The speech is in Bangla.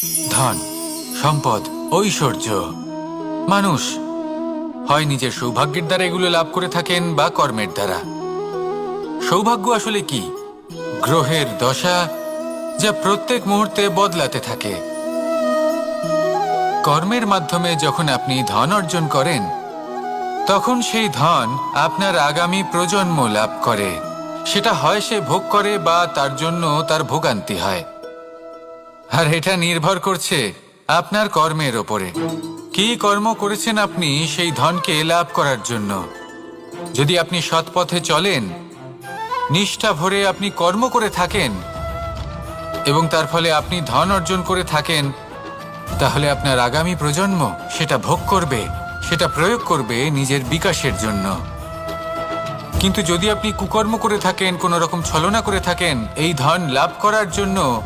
ধন, সম্পদ, ঐশ্বর্য। মানুষ হয় নিজের সৌভাগ্যের দ্বারা এগুলো লাভ করে থাকেন বা কর্মের দ্বারা। সৌভাগ্য আসলে কি? গ্রহের দশা, যা প্রত্যেক মুহূর্তে বদলাতে থাকে। কর্মের মাধ্যমে যখন আপনি ধন অর্জন করেন, তখন সেই ধন আপনার আগামী প্রজন্ম লাভ করে। সেটা হয় সে ভোগ করে বা তার জন্য তার ভোগান্তি হয়। আর এটা নির্ভর করছে আপনার কর্মের ওপরে। কি কর্ম করেছেন আপনি সেই ধনকে লাভ করার জন্য। যদি আপনি সৎ পথে চলেন, নিষ্ঠা ভরে আপনি কর্ম করে থাকেন এবং তার ফলে আপনি ধন অর্জন করে থাকেন, তাহলে আপনার আগামী প্রজন্ম সেটা ভোগ করবে, সেটা প্রয়োগ করবে নিজের বিকাশের জন্য। কিন্তু যদি আপনি কুকর্ম করে থাকেন, কোনো রকম ছলনা করে থাকেন এই ধন লাভ করার জন্য,